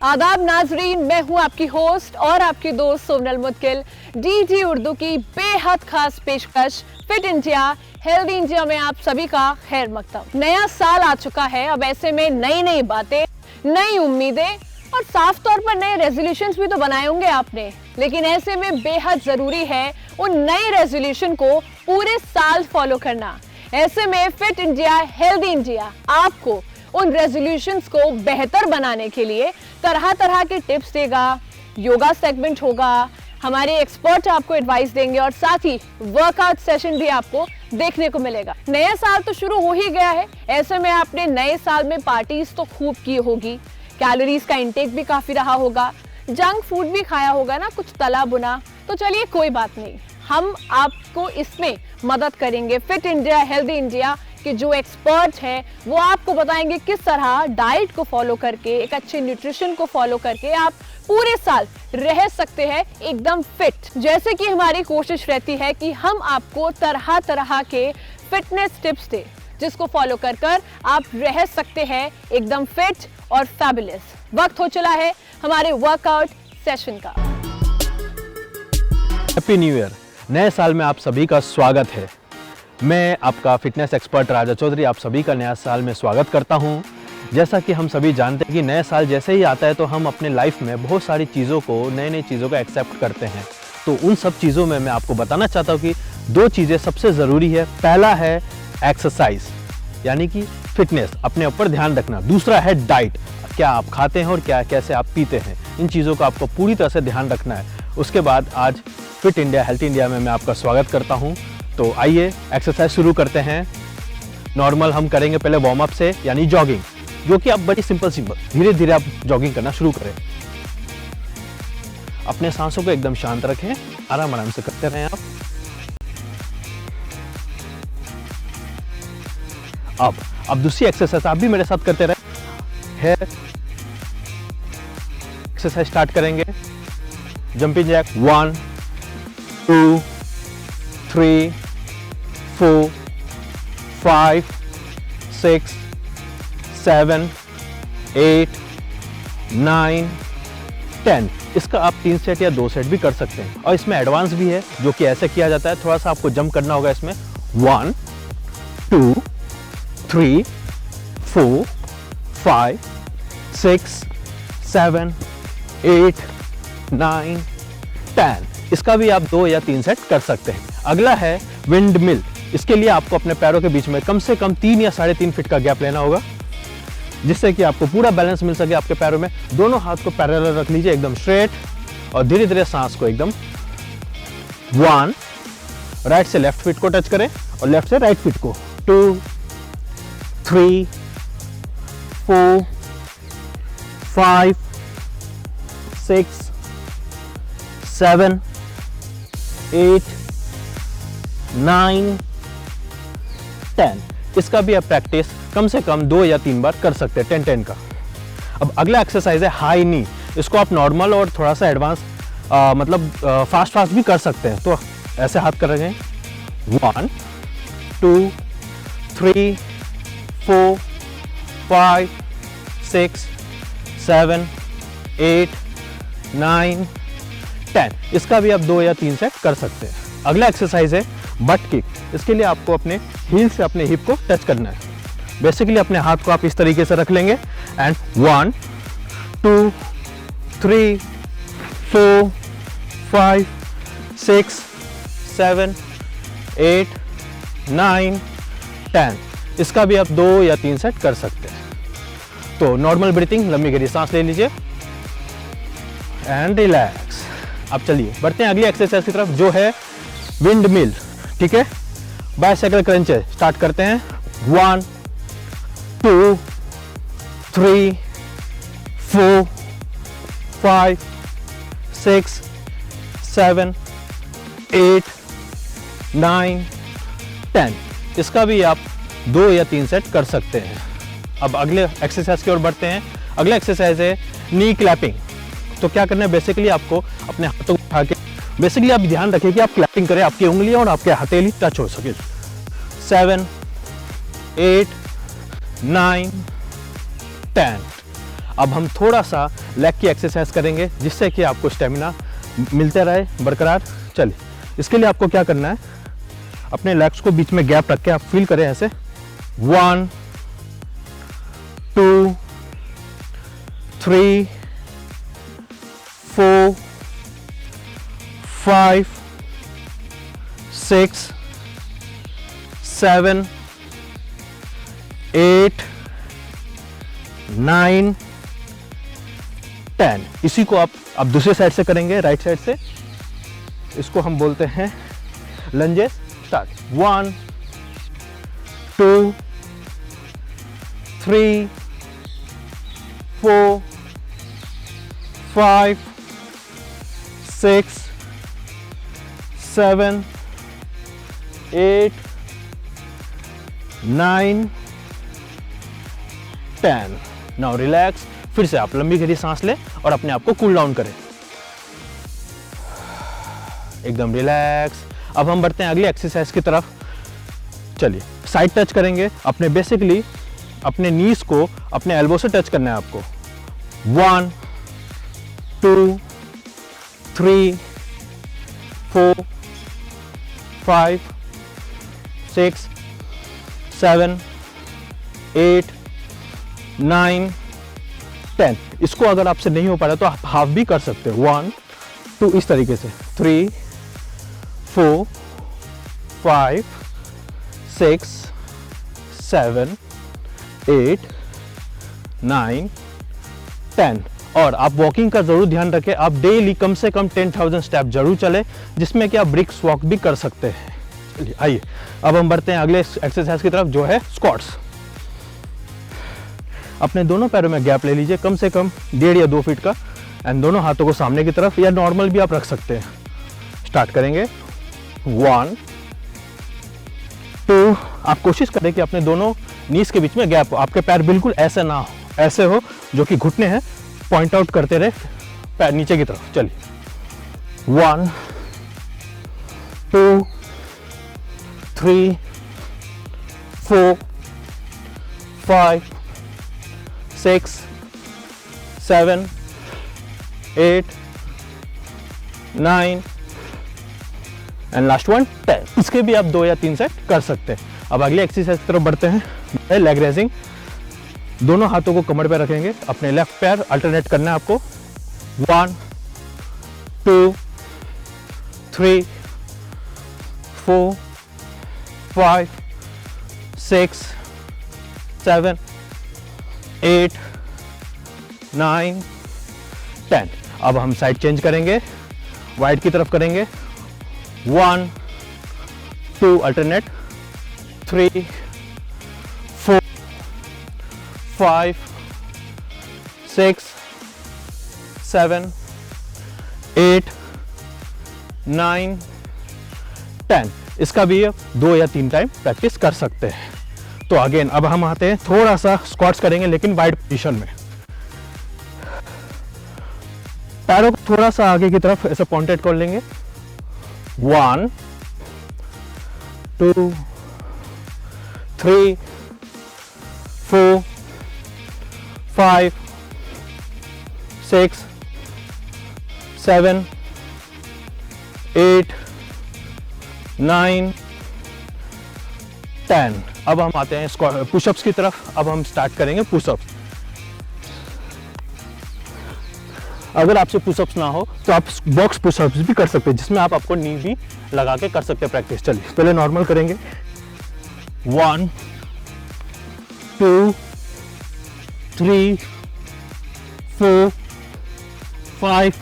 आदाब नाजरीन, मैं हूं आपकी होस्ट और आपकी दोस्त सोनल मुत्किल। डीजी उर्दू की बेहद खास पेशकश फिट इंडिया हेल्दी इंडिया में आप सभी का खैर मकदम। नया साल आ चुका है, अब ऐसे में नई नई बातें, नई उम्मीदें और साफ तौर पर नए रेजोल्यूशंस भी तो बनाए होंगे आपने, लेकिन ऐसे में बेहद जरूरी है उन नए रेजोल्यूशन को पूरे साल फॉलो करना। ऐसे में फिट इंडिया हेल्दी इंडिया आपको उन रेजोल्यूशंस को बेहतर बनाने के लिए तरह तरह के टिप्स देगा, योगा सेगमेंट होगा, हमारे एक्सपर्ट आपको एडवाइस देंगे और साथ ही वर्कआउट सेशन भी आपको देखने को मिलेगा। नया साल तो शुरू हो ही गया है, ऐसे में आपने नए साल में पार्टीज तो खूब की होगी, कैलोरीज का इंटेक भी काफी रहा होगा, जंक फूड भी खाया होगा ना, कुछ तला बुना। तो चलिए कोई बात नहीं, हम आपको इसमें मदद करेंगे। फिट इंडिया हेल्दी इंडिया के जो एक्सपर्ट हैं वो आपको बताएंगे किस तरह डाइट को फॉलो करके, एक अच्छे न्यूट्रिशन को फॉलो करके आप पूरे साल रह सकते हैं एकदम फिट। जैसे कि हमारी कोशिश रहती है कि हम आपको तरह तरह के फिटनेस टिप्स दें जिसको फॉलो कर आप रह सकते हैं एकदम फिट और फैबुलस। वक्त हो चला है हमारे वर्कआउट सेशन का। हैप्पी न्यू ईयर, नए साल में आप सभी का स्वागत है। मैं आपका फिटनेस एक्सपर्ट राजा चौधरी आप सभी का नया साल में स्वागत करता हूं। जैसा कि हम सभी जानते हैं कि नए साल जैसे ही आता है तो हम अपने लाइफ में बहुत सारी चीज़ों को, नई नई चीज़ों को एक्सेप्ट करते हैं। तो उन सब चीज़ों में मैं आपको बताना चाहता हूं कि दो चीज़ें सबसे ज़रूरी है। पहला है एक्सरसाइज यानी कि फिटनेस, अपने ऊपर ध्यान रखना। दूसरा है डाइट, क्या आप खाते हैं और क्या कैसे आप पीते हैं, इन चीज़ों का आपको पूरी तरह से ध्यान रखना है। उसके बाद आज फिट इंडिया हेल्थ इंडिया में मैं आपका स्वागत करता हूं। तो आइए एक्सरसाइज शुरू करते हैं। नॉर्मल हम करेंगे पहले वार्म अप से, यानी जॉगिंग, जो कि आप बड़ी सिंपल धीरे धीरे आप जॉगिंग करना शुरू करें। अपने सांसों को एकदम शांत रखें, आराम आराम से करते रहें आप। अब दूसरी एक्सरसाइज आप भी मेरे साथ करते रहें। है एक्सरसाइज स्टार्ट करेंगे। Jumping jack 1 2 3 4 5 6 7 8 9 10। इसका आप 3 सेट या 2 सेट भी कर सकते हैं और इसमें एडवांस भी है जो कि ऐसे किया जाता है। थोड़ा सा आपको जंप करना होगा इसमें। 1 2 3 4 5 6 7 8 9 10। इसका भी आप 2 या 3 सेट कर सकते हैं। अगला है विंड मिल। इसके लिए आपको अपने पैरों के बीच में कम से कम 3 या 3.5 फीट का गैप लेना होगा, जिससे कि आपको पूरा बैलेंस मिल सके आपके पैरों में। दोनों हाथ को पैरेलल रख लीजिए एकदम स्ट्रेट और धीरे धीरे सांस को एकदम 1, राइट से लेफ्ट फीट को टच करें और लेफ्ट से राइट फीट को 2 3 4 5 6 7 8 9 10। इसका भी आप प्रैक्टिस कम से कम 2 या 3 बार कर सकते हैं 10-10 का। अब अगला एक्सरसाइज है हाई नी। इसको आप नॉर्मल और थोड़ा सा एडवांस मतलब फास्ट भी कर सकते हैं। तो ऐसे हाथ कर रहे हैं। 1 2 3 4 5 6 7 8 9 10। इसका भी आप 2 या 3 सेट कर सकते हैं। अगला एक्सरसाइज है बट किक। इसके लिए आपको अपने हील से अपने हिप को टच करना है। बेसिकली अपने हाथ को आप इस तरीके से रख लेंगे एंड 1 2 3 4 5 6 7 8 9 10। इसका भी आप 2 या 3 सेट कर सकते हैं। तो नॉर्मल ब्रीथिंग, लंबी गहरी सांस ले लीजिए एंड रिलैक्स। अब चलिए बढ़ते हैं अगली एक्सरसाइज की तरफ, जो है विंड मिल। ठीक है, बाइसाइकिल क्रंचेस स्टार्ट करते हैं। 1 2 3 4 5 6 7 8 9 10। इसका भी आप 2 या 3 सेट कर सकते हैं। अब अगले एक्सरसाइज की ओर बढ़ते हैं। अगला एक्सरसाइज है नी क्लैपिंग। तो क्या करना है, बेसिकली आपको अपने हाथों को उठा के, बेसिकली आप ध्यान रखें कि आप क्लैपिंग करें, आपकी उंगलियां और आपके हथेली टच हो सके। 7 8 9 10। अब हम थोड़ा सा लेग की एक्सरसाइज करेंगे जिससे कि आपको स्टेमिना मिलते रहे बरकरार। चलिए, इसके लिए आपको क्या करना है, अपने लेग्स को बीच में गैप रख के आप फील करें ऐसे 1 2 3 4 5 6 7 8 9 10। इसी को आप अब दूसरे साइड से करेंगे, राइट साइड से। इसको हम बोलते हैं लंजेस। स्टार्ट 1 2 3 4 5 6 7 8 9 10। Now relax. फिर से आप लंबी गहरी सांस लें और अपने आप को कूल डाउन करें, एकदम रिलैक्स। अब हम बढ़ते हैं अगली एक्सरसाइज की तरफ। चलिए, साइड टच करेंगे। अपने बेसिकली अपने नीज को अपने एल्बो से टच करना है आपको। 1 2 3 4 5 6 7 8 9 10। इसको अगर आपसे नहीं हो पा रहा तो आप हाफ भी कर सकते हो। 1 2 इस तरीके से 3 4 5 6 7 8 9 10। और आप वॉकिंग का जरूर ध्यान रखें। आप डेली कम से कम 10,000 स्टेप जरूर चले, जिसमें कि आप ब्रिक्स वॉक भी कर सकते हैं। चलिए, आइए अब हम बढ़ते हैं अगले एक्सरसाइज की तरफ, जो है स्क्वाट्स। अपने दोनों पैरों में गैप ले लीजिए, कम से कम 1.5 या 2 फीट का, एंड दोनों हाथों को सामने की तरफ या नॉर्मल भी आप रख सकते हैं। स्टार्ट करेंगे 1 2। आप कोशिश करें कि अपने दोनों नीज के बीच में गैप हो, आपके पैर बिल्कुल ऐसे ना हो, ऐसे हो जो कि घुटने हैं पॉइंट आउट करते रहे पैर नीचे की तरफ। चलिए 1 2 3 4 5 6 7 8 9 एंड लास्ट वन 10। इसके भी आप 2 या 3 सेट कर सकते हैं। अब अगले एक्सरसाइज की तरफ बढ़ते हैं, लेग रेजिंग। दोनों हाथों को कमर पे रखेंगे, अपने लेफ्ट पैर अल्टरनेट करना है आपको। 1 2 3 4 5 6 7 8 9 10। अब हम साइड चेंज करेंगे, वाइड की तरफ करेंगे। 1 2 अल्टरनेट, 3 4 5 6 7 8 9 10। इसका भी 2 या 3 टाइम प्रैक्टिस कर सकते हैं। तो अगेन अब हम आते हैं, थोड़ा सा स्क्वाट्स करेंगे लेकिन वाइड पोजीशन में। पैरों को थोड़ा सा आगे की तरफ ऐसे पॉइंटेड कर लेंगे। 1 2 3 4 5 6 7 8 9 10। अब हम आते हैं पुशअप्स की तरफ। अब हम स्टार्ट करेंगे पुशअप्स। अगर आपसे पुशअप्स ना हो तो आप बॉक्स पुशअप्स भी कर सकते हैं, जिसमें आप आपको नी भी लगा के कर सकते हैं प्रैक्टिस। चलिए पहले नॉर्मल करेंगे। 1 2 3 4 5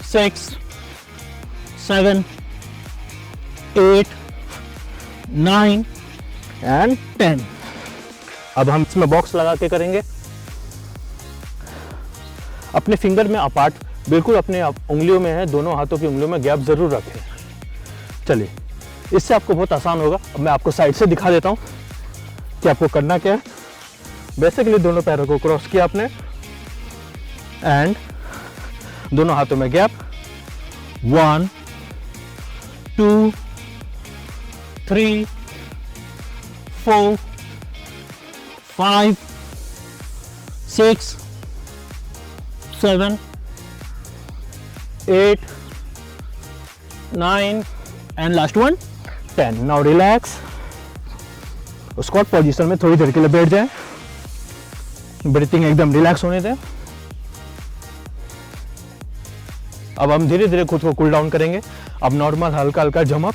6 7 8 9 एंड 10। अब हम इसमें बॉक्स लगा के करेंगे। अपने फिंगर में अपार्ट, बिल्कुल अपने उंगलियों में है, दोनों हाथों की उंगलियों में गैप जरूर रखें। चलिए, इससे आपको बहुत आसान होगा। अब मैं आपको साइड से दिखा देता हूं कि आपको करना क्या है। बेसिकली दोनों पैरों को क्रॉस किया आपने एंड दोनों हाथों में gap. 1 2 3 4 5 6 7, 8, 9 and last one 10. Now relax. Squat position में थोड़ी देर के लिए बैठ जाए, ब्रीथिंग एकदम रिलैक्स होने दें। अब हम धीरे धीरे खुद को कूल डाउन करेंगे। अब नॉर्मल हल्का हल्का जंप अप,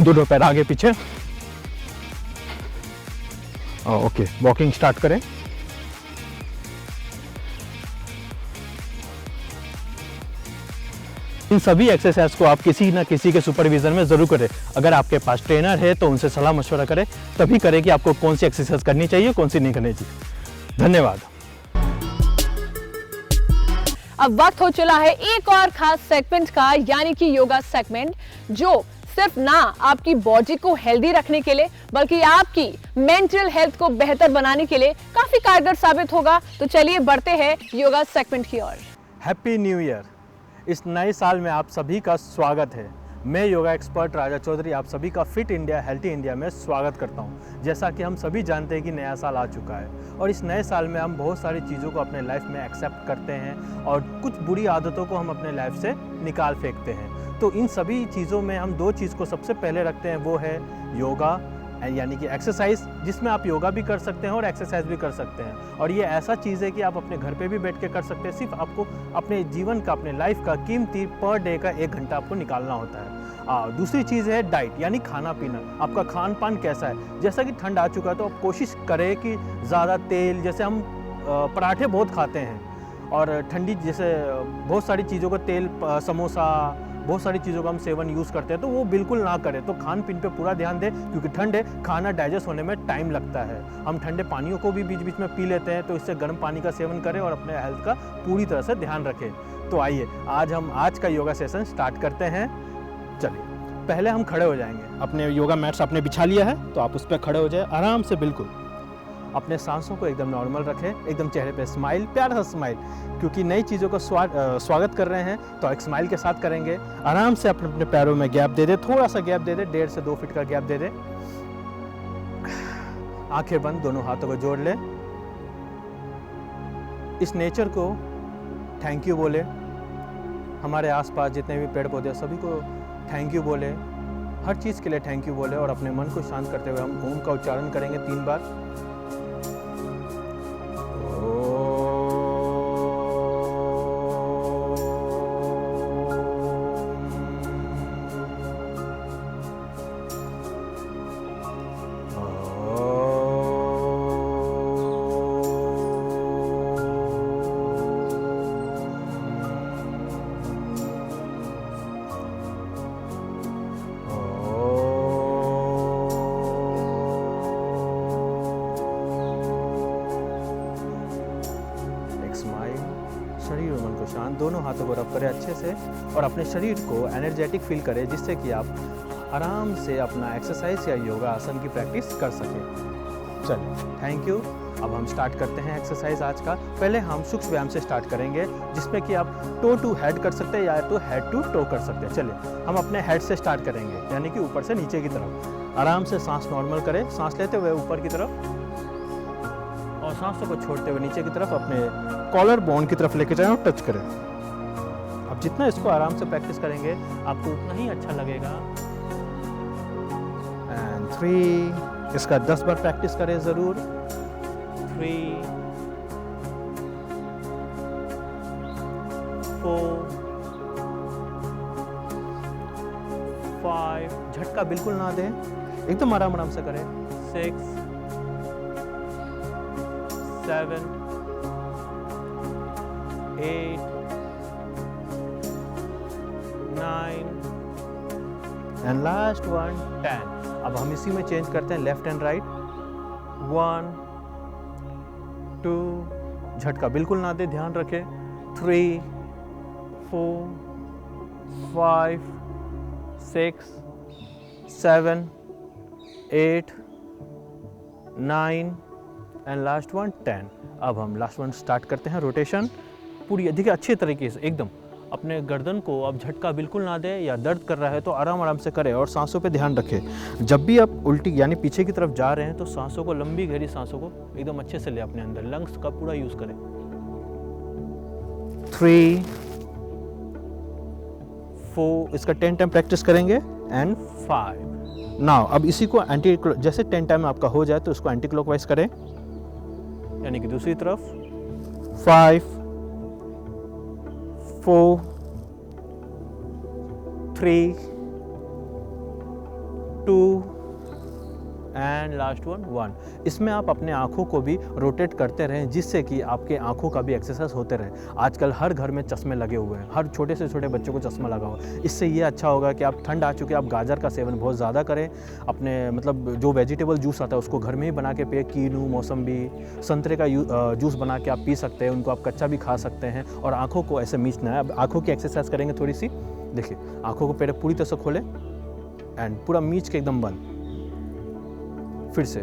दोनों पैर आगे पीछे। ओके, वॉकिंग स्टार्ट करें। इन सभी एक्सरसाइज को आप किसी ना किसी के सुपरविजन में जरूर करें। अगर आपके पास ट्रेनर है तो उनसे सलाह मशवरा करें, तभी करें कि आपको कौन सी एक्सरसाइज करनी चाहिए, कौन सी नहीं करनी चाहिए। धन्यवाद। अब वक्त हो चला है एक और खास सेगमेंट का, यानी कि योगा सेगमेंट, जो सिर्फ ना आपकी बॉडी को हेल्दी रखने के लिए बल्कि आपकी मेंटल हेल्थ को बेहतर बनाने के लिए काफी कारगर साबित होगा। तो चलिए बढ़ते हैं योगा सेगमेंट की ओर। Happy new year. इस नए साल में आप सभी का स्वागत है। मैं योगा एक्सपर्ट राजा चौधरी आप सभी का फिट इंडिया हेल्थी इंडिया में स्वागत करता हूं। जैसा कि हम सभी जानते हैं कि नया साल आ चुका है और इस नए साल में हम बहुत सारी चीज़ों को अपने लाइफ में एक्सेप्ट करते हैं और कुछ बुरी आदतों को हम अपने लाइफ से निकाल फेंकते हैं। तो इन सभी चीज़ों में हम दो चीज़ को सबसे पहले रखते हैं, वो है योगा यानी कि एक्सरसाइज, जिसमें आप योगा भी कर सकते हैं और एक्सरसाइज भी कर सकते हैं। और ये ऐसा चीज़ है कि आप अपने घर पे भी बैठ के कर सकते हैं। सिर्फ आपको अपने जीवन का, अपने लाइफ का कीमती पर डे का 1 घंटा आपको निकालना होता है। दूसरी चीज़ है डाइट, यानी खाना पीना। आपका खान पान कैसा है? जैसा कि ठंड आ चुका है तो आप कोशिश करें कि ज़्यादा तेल, जैसे हम पराठे बहुत खाते हैं और ठंडी जैसे बहुत सारी चीज़ों का तेल, समोसा, बहुत सारी चीज़ों का हम सेवन यूज़ करते हैं, तो वो बिल्कुल ना करें। तो खान पीन पे पूरा ध्यान दें, क्योंकि ठंड है, खाना डाइजेस्ट होने में टाइम लगता है। हम ठंडे पानियों को भी बीच बीच में पी लेते हैं, तो इससे गर्म पानी का सेवन करें और अपने हेल्थ का पूरी तरह से ध्यान रखें। तो आइए आज हम आज का योगा सेशन स्टार्ट करते हैं। चलिए, पहले हम खड़े हो जाएंगे। अपने योगा मैट्स आपने बिछा लिया है तो आप उस पर खड़े हो जाए आराम से। बिल्कुल अपने सांसों को एकदम नॉर्मल रखें, एकदम चेहरे पे स्माइल, प्यारा सा स्माइल, क्योंकि नई चीज़ों का स्वागत कर रहे हैं तो एक स्माइल के साथ करेंगे। आराम से अपने अपने पैरों में गैप दे दे, थोड़ा सा गैप दे दे, 1.5 से 2 फीट का गैप दे दे। आंखें बंद, दोनों हाथों को जोड़ ले। इस नेचर को थैंक यू बोले, हमारे आसपास जितने भी पेड़ पौधे सभी को थैंक यू बोले, हर चीज़ के लिए थैंक यू बोले। और अपने मन को शांत करते हुए हम ओम का उच्चारण करेंगे 3 बार। शरीर और मन को शांत, दोनों हाथों को रब करें अच्छे से और अपने शरीर को एनर्जेटिक फील करें, जिससे कि आप आराम से अपना एक्सरसाइज या योगा आसन की प्रैक्टिस कर सकें। चलिए, थैंक यू। अब हम स्टार्ट करते हैं एक्सरसाइज आज का। पहले हम सूक्ष्म व्यायाम से स्टार्ट करेंगे, जिसमें कि आप टो टू हेड कर सकते हैं या तो हेड टू टो कर सकते हैं। चलिए, हम अपने हेड से स्टार्ट करेंगे, यानी कि ऊपर से नीचे की तरफ। आराम से सांस नॉर्मल करें, सांस लेते हुए ऊपर की तरफ और सांसों को छोड़ते हुए नीचे की तरफ अपने कॉलर बोन की तरफ लेके जाएं और टच करें। अब जितना इसको आराम से प्रैक्टिस करेंगे आपको उतना ही अच्छा लगेगा। एंड 3, इसका 10 बार प्रैक्टिस करें ज़रूर। 3, 4, 5, झटका बिल्कुल ना दें, एकदम आराम आराम से करें। 6, 7, 8, 9 एंड लास्ट 1, 10। अब हम इसी में चेंज करते हैं लेफ्ट एंड राइट। 1, 2, झटका बिल्कुल ना दे, ध्यान रखें। 3, 4, 5, 6, 7, 8, 9 एंड लास्ट 1, 10। अब हम लास्ट 1 स्टार्ट करते हैं रोटेशन पूरी देखिए अच्छे तरीके से एकदम। अपने गर्दन को अब झटका बिल्कुल ना दें, या दर्द कर रहा है तो आराम आराम से करें और सांसों पे ध्यान रखें। जब भी आप उल्टी यानी पीछे की तरफ जा रहे हैं तो सांसों को, लंबी गहरी सांसों को एकदम अच्छे से ले अपने अंदर, लंग्स का पूरा यूज़ करें। 3 4, इसका 10 टाइम प्रैक्टिस करेंगे, एंड 5। नाउ अब इसी को एंटी, जैसे 10 टाइम आपका हो जाए तो इसको एंटी क्लॉकवाइज करें, यानी कि दूसरी तरफ। 5 4 3 2 एंड लास्ट 1। इसमें आप अपने आँखों को भी रोटेट करते रहें, जिससे कि आपके आँखों का भी एक्सरसाइज होते रहे। आजकल हर घर में चश्मे लगे हुए हैं, हर छोटे से छोटे बच्चों को चश्मा लगा हुआ है। इससे ये अच्छा होगा कि आप, ठंड आ चुके, आप गाजर का सेवन बहुत ज़्यादा करें। अपने मतलब जो वेजिटेबल जूस आता है उसको घर में ही बना के पिए। कीनू, मौसम्बी, संतरे का जूस बना के आप पी सकते हैं, उनको आप कच्चा भी खा सकते हैं। और आँखों को ऐसे मीचना है। अब आँखों की एक्सरसाइज करेंगे थोड़ी सी। देखिए, आँखों को पहले पूरी तरह से खोलें एंड पूरा मीच के एकदम बंद। फिर से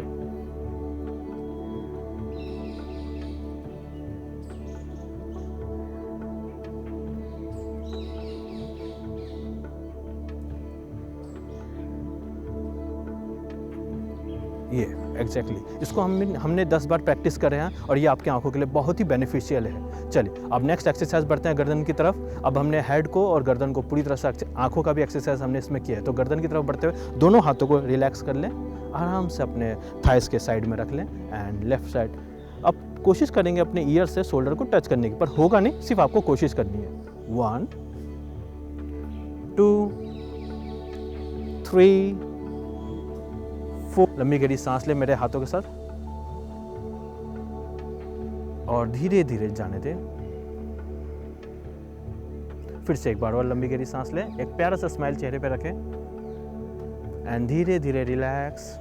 ये एग्जैक्टली इसको हमने 10 बार प्रैक्टिस कर रहे हैं और ये आपकी आंखों के लिए बहुत ही बेनिफिशियल है। चलिए अब नेक्स्ट एक्सरसाइज बढ़ते हैं गर्दन की तरफ। अब हमने हेड को और गर्दन को पूरी तरह से, आंखों का भी एक्सरसाइज हमने इसमें किया है। तो गर्दन की तरफ बढ़ते हुए दोनों हाथों को रिलैक्स कर लें, आराम से अपने थाइस के साइड में रख लें एंड लेफ्ट साइड। अब कोशिश करेंगे अपने ईयर से शोल्डर को टच करने की, पर होगा नहीं, सिर्फ आपको कोशिश करनी है। 1 2 3 4। लंबी गहरी सांस ले मेरे हाथों के साथ और धीरे धीरे जाने दें। फिर से एक बार और लंबी गहरी सांस लें, एक प्यारा सा स्माइल चेहरे पे रखें एंड धीरे धीरे रिलैक्स।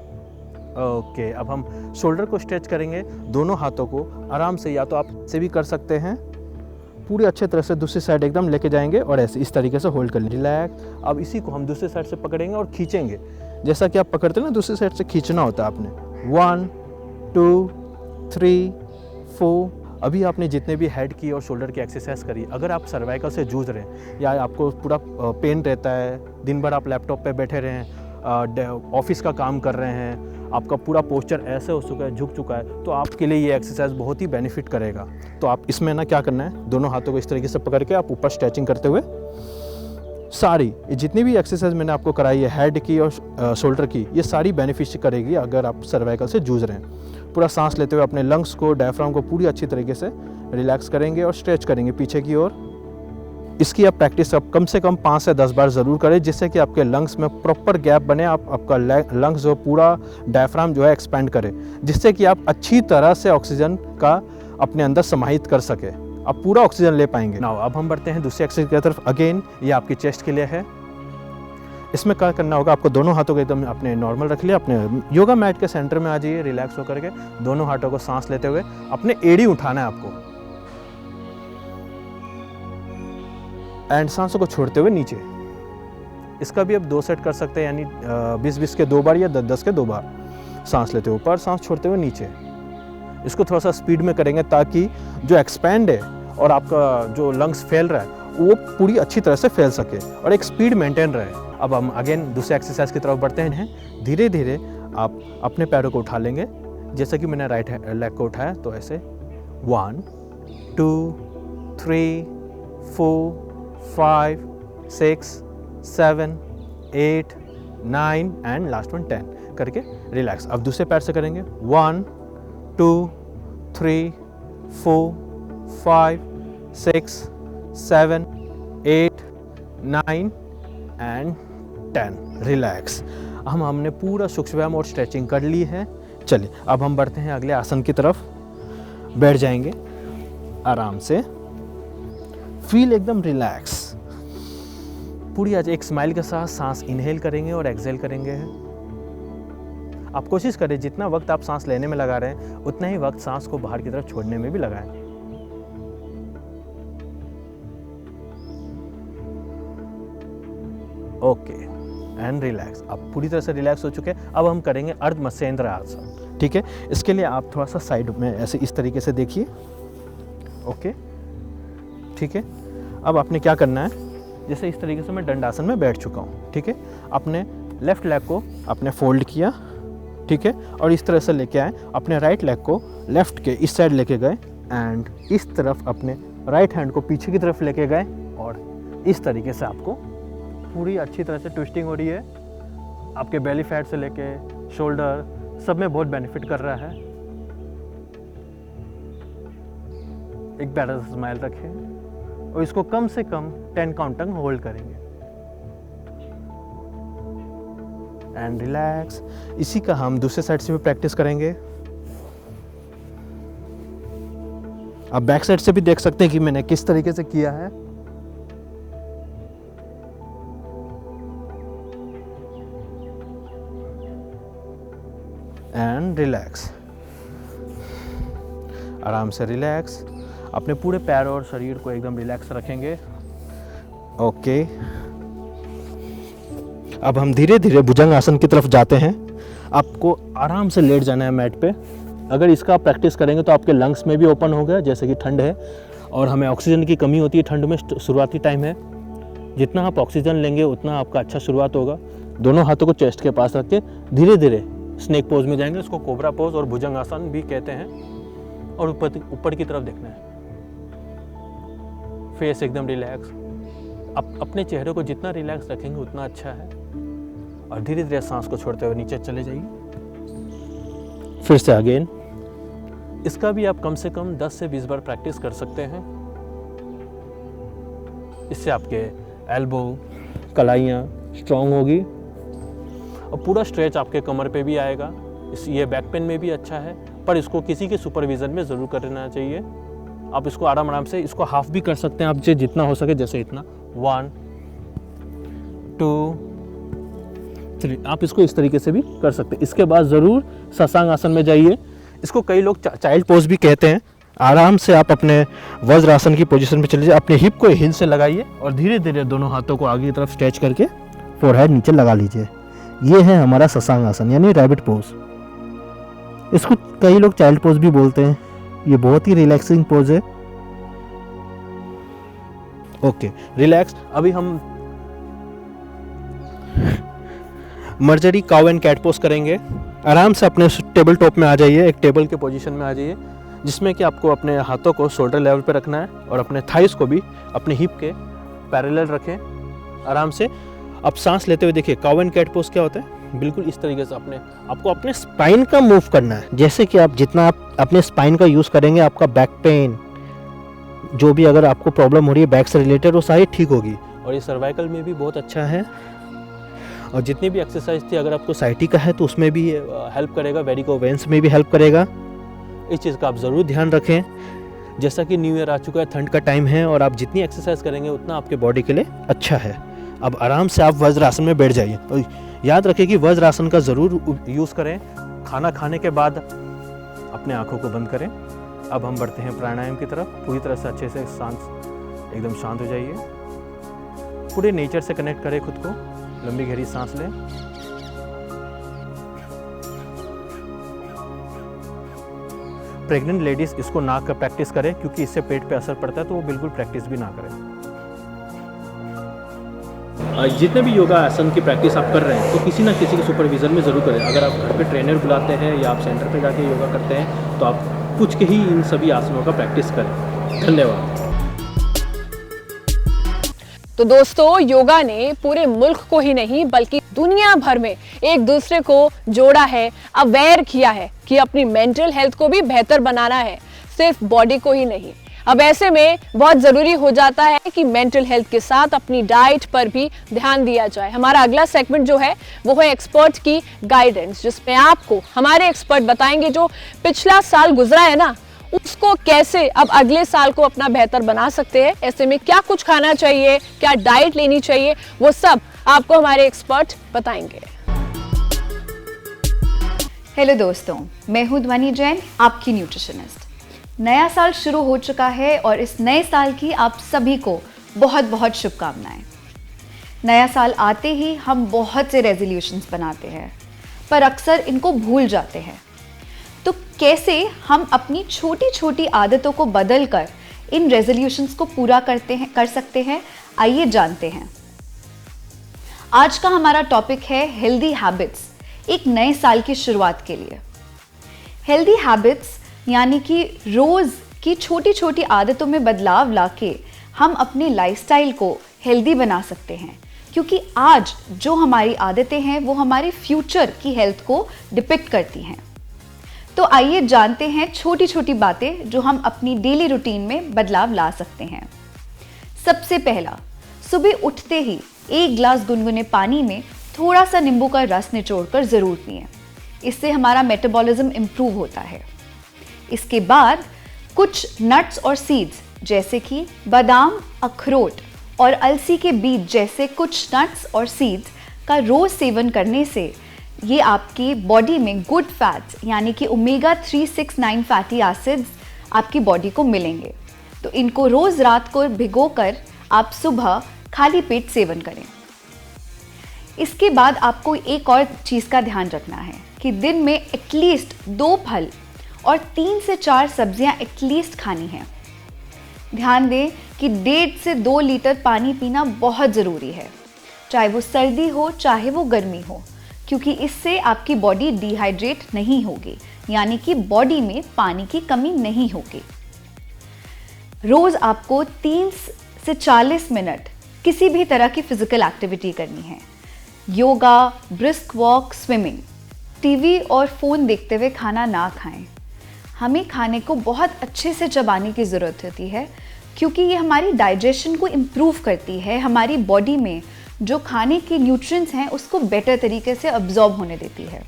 ओके, अब हम शोल्डर को स्ट्रेच करेंगे, दोनों हाथों को आराम से, या तो आप से भी कर सकते हैं, पूरी अच्छे तरह से दूसरी साइड एकदम लेके जाएंगे और ऐसे इस तरीके से होल्ड कर लें, रिलैक्स। अब इसी को हम दूसरी साइड से पकड़ेंगे और खींचेंगे, जैसा कि आप पकड़ते हैं ना, दूसरी साइड से खींचना होता है आपने। 1 2 3 4। अभी आपने जितने भी हेड की और शोल्डर की एक्सरसाइज करी, अगर आप सर्वाइकल से जूझ रहे हैं या आपको पूरा पेन रहता है, दिन भर आप लैपटॉप पे बैठे रहे हैं, ऑफिस का काम कर रहे हैं, आपका पूरा पोस्चर ऐसे हो चुका है, झुक चुका है, तो आपके लिए ये एक्सरसाइज बहुत ही बेनिफिट करेगा। तो आप इसमें ना क्या करना है, दोनों हाथों को इस तरीके से पकड़ के आप ऊपर स्ट्रेचिंग करते हुए सारी जितनी भी एक्सरसाइज मैंने आपको कराई है हेड की और शोल्डर की, ये सारी बेनिफिट करेगी अगर आप सर्वाइकल से जूझ रहे हैं। पूरा सांस लेते हुए अपने लंग्स को, डायफ्राम को पूरी अच्छी तरीके से रिलैक्स करेंगे और स्ट्रेच करेंगे पीछे की ओर। इसकी आप प्रैक्टिस अब कम से कम 5 से 10 बार ज़रूर करें, जिससे कि आपके लंग्स में प्रॉपर गैप बने, आपका लंग्स जो पूरा डायफ्राम जो है एक्सपेंड करे, जिससे कि आप अच्छी तरह से ऑक्सीजन का अपने अंदर समाहित कर सके, आप पूरा ऑक्सीजन ले पाएंगे। नाउ अब हम बढ़ते हैं दूसरी एक्सरसाइज की तरफ। अगेन ये आपकी चेस्ट के लिए है। इसमें क्या करना होगा, आपको दोनों हाथों को एकदम अपने नॉर्मल रख लिया, अपने योगा मैट के सेंटर में आ जाइए, रिलैक्स होकर के दोनों हाथों को सांस लेते हुए अपने एड़ी उठाना है आपको एंड सांसों को छोड़ते हुए नीचे। इसका भी आप 2 सेट कर सकते हैं, यानी 20-20 के 2 बार या 10-10 के 2 बार। सांस लेते हुए ऊपर, सांस छोड़ते हुए नीचे। इसको थोड़ा सा स्पीड में करेंगे ताकि जो एक्सपैंड है और आपका जो लंग्स फैल रहा है वो पूरी अच्छी तरह से फैल सके और एक स्पीड मेंटेन रहे। अब हम अगेन दूसरे एक्सरसाइज की तरफ बढ़ते हैं। धीरे धीरे आप अपने पैरों को उठा लेंगे, जैसा कि मैंने राइट लेग को उठाया, तो ऐसे 1 2 3 4 5 6 7 8 9 एंड लास्ट 10 करके रिलैक्स। अब दूसरे पैर से करेंगे 1 2 3 4 5 6 7 8 9 एंड 10 रिलैक्स। हमने पूरा सूक्ष्म व्यायाम और स्ट्रेचिंग कर ली है। चलिए अब हम बढ़ते हैं अगले आसन की तरफ। बैठ जाएंगे आराम से, फील एकदम रिलैक्स। पूरी आज एक स्माइल के साथ सांस इनहेल करेंगे और एक्सहेल करेंगे। आप कोशिश करें जितना वक्त आप सांस लेने में लगा रहे हैं उतना ही वक्त सांस को बाहर की तरफ छोड़ने में भी लगाएं। Okay and relax. आप पूरी तरह से रिलैक्स हो चुके हैं। अब हम करेंगे अर्ध मत्स्येंद्र आसन। ठीक है, इसके लिए आप थोड़ा सा साइड में ऐसे इस तरीके से देखिए। ओके ठीक है, अब आपने क्या करना है, जैसे इस तरीके से मैं दंडासन में बैठ चुका हूँ, ठीक है। अपने लेफ्ट लेग को आपने फोल्ड किया, ठीक है, और इस तरह से लेके आए, अपने राइट लेग को लेफ्ट के इस साइड लेके गए एंड इस तरफ अपने राइट हैंड को पीछे की तरफ लेके गए और इस तरीके से आपको पूरी अच्छी तरह से ट्विस्टिंग हो रही है। आपके बेली फैट से लेके शोल्डर सब में बहुत बेनिफिट कर रहा है। एक प्यारा सा स्माइल रखें और इसको कम से कम 10 काउंट तक होल्ड करेंगे एंड रिलैक्स। इसी का हम दूसरे साइड से भी प्रैक्टिस करेंगे। आप बैक साइड से भी देख सकते हैं कि मैंने किस तरीके से किया है। एंड रिलैक्स, आराम से रिलैक्स। अपने पूरे पैर और शरीर को एकदम रिलैक्स रखेंगे। ओके, अब हम धीरे धीरे भुजंग आसन की तरफ जाते हैं। आपको आराम से लेट जाना है मैट पे। अगर इसका आप प्रैक्टिस करेंगे तो आपके लंग्स में भी ओपन हो गया, जैसे कि ठंड है और हमें ऑक्सीजन की कमी होती है ठंड में, शुरुआती टाइम है। जितना आप ऑक्सीजन लेंगे उतना आपका अच्छा शुरुआत होगा। दोनों हाथों को चेस्ट के पास रख के धीरे धीरे स्नेक पोज में जाएंगे। उसको कोबरा पोज और भुजंग आसन भी कहते हैं। और ऊपर की तरफ देखना है, फेस एकदम रिलैक्स। अपने चेहरे को जितना रिलैक्स रखेंगे उतना अच्छा है। और धीरे धीरे सांस को छोड़ते हुए नीचे चले जाइए। फिर से अगेन। इसका भी आप कम से कम 10 से 20 बार प्रैक्टिस कर सकते हैं। इससे आपके एल्बो, कलाइयाँ स्ट्रॉन्ग होगी और पूरा स्ट्रेच आपके कमर पे भी आएगा। ये बैक पेन में भी अच्छा है, पर इसको किसी के सुपरविजन में ज़रूर करना चाहिए। आप इसको आराम से इसको हाफ भी कर सकते हैं आपसे जितना हो सके, जैसे इतना 1 2 3। आप इसको इस तरीके से भी कर सकते हैं। इसके बाद ज़रूर शशांक आसन में जाइए। इसको कई लोग चाइल्ड पोज भी कहते हैं। आराम से आप अपने वज्रासन की पोजीशन में चले जाइए। अपने हिप को हिल से लगाइए और धीरे धीरे दोनों हाथों को आगे की तरफ स्ट्रेच करके फोरहेड नीचे लगा लीजिए। ये है हमारा शशांक आसन यानी रैबिट पोज। इसको कई लोग चाइल्ड पोज भी बोलते हैं। ये बहुत ही रिलैक्सिंग पोज है। Okay, relax. अभी हम मर्जरी काउ एंड कैट पोज करेंगे। आराम से अपने टेबल टॉप में आ जाइए, एक टेबल के पोजीशन में आ जाइए, जिसमें कि आपको अपने हाथों को शोल्डर लेवल पे रखना है और अपने थाइस को भी अपने हिप के पैरेलल रखें आराम से। अब सांस लेते हुए देखिए, काउ एंड कैट पोज क्या होता है। बिल्कुल इस तरीके से आपको अपने स्पाइन का मूव करना है। जैसे कि आप जितना आप अपने स्पाइन का यूज़ करेंगे, आपका बैक पेन जो भी अगर आपको प्रॉब्लम हो रही है बैक से रिलेटेड, वो सारी ठीक होगी। और ये सर्वाइकल में भी बहुत अच्छा है। और जितनी भी एक्सरसाइज थी, अगर आपको साइटिका है तो उसमें भी हेल्प करेगा, वेरिको वेन्स में भी हेल्प करेगा। इस चीज़ का आप ज़रूर ध्यान रखें। जैसा कि न्यू ईयर आ चुका है, ठंड का टाइम है और आप जितनी एक्सरसाइज करेंगे उतना आपके बॉडी के लिए अच्छा है। अब आराम से आप वज्रासन में बैठ जाइए और याद रखें कि वज्रासन का ज़रूर यूज़ करें। खाना खाने के बाद अपने आँखों को बंद करें। अब हम बढ़ते हैं प्राणायाम की तरफ। पूरी तरह से अच्छे से एकदम शांत हो जाइए। पूरे नेचर से कनेक्ट करें खुद को। लंबी गहरी सांस लें। प्रेग्नेंट लेडीज इसको ना कर प्रैक्टिस करें, क्योंकि इससे पेट पे असर पड़ता है, तो वो बिल्कुल प्रैक्टिस भी ना करें। जितने भी योगा आसन की प्रैक्टिस आप कर रहे हैं तो किसी ना किसी के सुपरविजन में ज़रूर करें। अगर आप घर पे ट्रेनर बुलाते हैं या आप सेंटर पे जाके योगा करते हैं तो आप पूछ के ही इन सभी आसनों का प्रैक्टिस करें। धन्यवाद। तो दोस्तों, योगा ने पूरे मुल्क को ही नहीं बल्कि दुनिया भर में एक दूसरे को जोड़ा है, अवेयर किया है कि अपनी मेंटल हेल्थ को भी बेहतर बनाना है, सिर्फ बॉडी को ही नहीं। अब ऐसे में बहुत जरूरी हो जाता है कि मेंटल हेल्थ के साथ अपनी डाइट पर भी ध्यान दिया जाए। हमारा अगला सेगमेंट जो है वो है एक्सपर्ट की गाइडेंस, जिसमें आपको हमारे एक्सपर्ट बताएंगे जो पिछला साल गुजरा है ना, उसको कैसे अब अगले साल को अपना बेहतर बना सकते हैं। ऐसे में क्या कुछ खाना चाहिए, क्या डाइट लेनी चाहिए, वो सब आपको हमारे एक्सपर्ट बताएंगे। हेलो दोस्तों, मैं हूं ध्वनि जैन, आपकी न्यूट्रिशनिस्ट। नया साल शुरू हो चुका है और इस नए साल की आप सभी को बहुत बहुत शुभकामनाएं। नया साल आते ही हम बहुत से रेजोल्यूशंस बनाते हैं, पर अक्सर इनको भूल जाते हैं। तो कैसे हम अपनी छोटी छोटी आदतों को बदलकर इन रेजोल्यूशंस को पूरा कर सकते हैं, आइए जानते हैं। आज का हमारा टॉपिक है हेल्दी हैबिट्स, एक नए साल की शुरुआत के लिए। हेल्दी हैबिट्स यानी कि रोज की छोटी छोटी आदतों में बदलाव लाके हम अपनी लाइफस्टाइल को हेल्दी बना सकते हैं, क्योंकि आज जो हमारी आदतें हैं वो हमारे फ्यूचर की हेल्थ को डिपिक्ट करती हैं। तो आइए जानते हैं छोटी छोटी बातें जो हम अपनी डेली रूटीन में बदलाव ला सकते हैं। सबसे पहला, सुबह उठते ही 1 गिलास गुनगुने पानी में थोड़ा सा नींबू का रस निचोड़कर ज़रूर पिएं। इससे हमारा मेटाबॉलिज्म इम्प्रूव होता है। इसके बाद कुछ नट्स और सीड्स जैसे कि बादाम, अखरोट और अलसी के बीज जैसे कुछ नट्स और सीड्स का रोज सेवन करने से ये आपकी बॉडी में गुड फैट्स यानी कि ओमेगा 3, 6, 9 फैटी एसिड्स आपकी बॉडी को मिलेंगे। तो इनको रोज रात को भिगोकर आप सुबह खाली पेट सेवन करें। इसके बाद आपको एक और चीज़ का ध्यान रखना है कि दिन में एटलीस्ट 2 फल और 3 से 4 सब्जियां एटलीस्ट खानी हैं। ध्यान दें कि 1.5 से 2 लीटर पानी पीना बहुत ज़रूरी है, चाहे वो सर्दी हो चाहे वो गर्मी हो, क्योंकि इससे आपकी बॉडी डिहाइड्रेट नहीं होगी, यानी कि बॉडी में पानी की कमी नहीं होगी। रोज़ आपको 30 से 40 मिनट किसी भी तरह की फिजिकल एक्टिविटी करनी है। Yoga, brisk walk, swimming. TV और फ़ोन देखते हुए खाना ना खाएं। हमें खाने को बहुत अच्छे से चबाने की ज़रूरत होती है, क्योंकि ये हमारी डाइजेशन को इम्प्रूव करती है, हमारी बॉडी में जो खाने के न्यूट्रिएंट्स हैं उसको बेटर तरीके से अब्जॉर्ब होने देती है।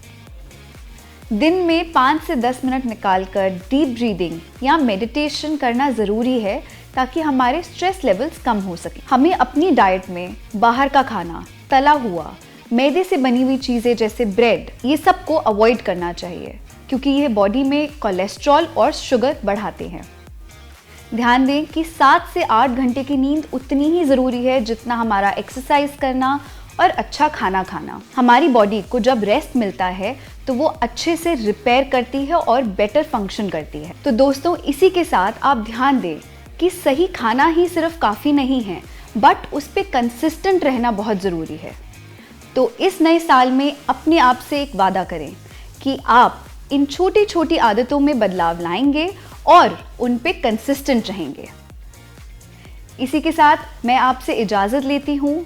दिन में 5 से 10 मिनट निकालकर डीप ब्रीदिंग या मेडिटेशन करना ज़रूरी है, ताकि हमारे स्ट्रेस लेवल्स कम हो सके। हमें अपनी डाइट में बाहर का खाना, तला हुआ, मैदे से बनी हुई चीज़ें जैसे ब्रेड, ये सब को अवॉइड करना चाहिए, क्योंकि ये बॉडी में कोलेस्ट्रॉल और शुगर बढ़ाते हैं। ध्यान दें कि 7 से 8 घंटे की नींद उतनी ही ज़रूरी है जितना हमारा एक्सरसाइज करना और अच्छा खाना खाना। हमारी बॉडी को जब रेस्ट मिलता है तो वो अच्छे से रिपेयर करती है और बेटर फंक्शन करती है। तो दोस्तों, इसी के साथ आप ध्यान दें कि सही खाना ही सिर्फ काफ़ी नहीं है, बट उस पर कंसिस्टेंट रहना बहुत ज़रूरी है। तो इस नए साल में अपने आप से एक वादा करें कि आप इन छोटी छोटी आदतों में बदलाव लाएंगे और उन पे कंसिस्टेंट रहेंगे। इसी के साथ मैं आपसे इजाज़त लेती हूँ।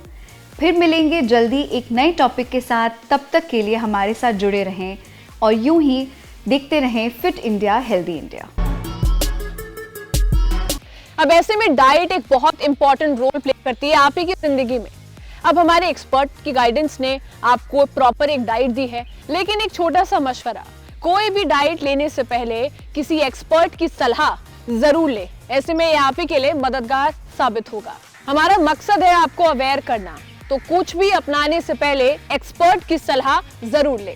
फिर मिलेंगे जल्दी एक नए टॉपिक के साथ। तब तक के लिए हमारे साथ जुड़े रहें और यूं ही देखते रहें फिट इंडिया, हेल्दी इंडिया। अब ऐसे में डाइट एक बहुत इंपॉर्टेंट रोल प्ले करती है आप ही की जिंदगी में। अब हमारे एक्सपर्ट की गाइडेंस ने आपको प्रॉपर एक डाइट दी है, लेकिन एक छोटा सा मशवरा, कोई भी डाइट लेने से पहले किसी एक्सपर्ट की सलाह जरूर ले। ऐसे में ये आप ही के लिए मददगार साबित होगा। हमारा मकसद है आपको अवेयर करना, तो कुछ भी अपनाने से पहले एक्सपर्ट की सलाह जरूर ले।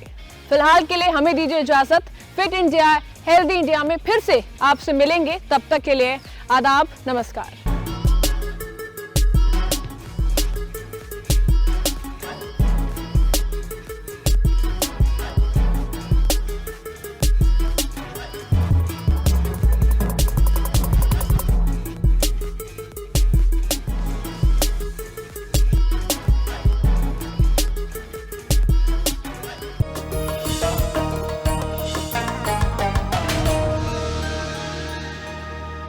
फिलहाल के लिए हमें दीजिए इजाजत। फिट इंडिया, हेल्दी इंडिया में फिर से आपसे मिलेंगे। तब तक के लिए आदाब, नमस्कार।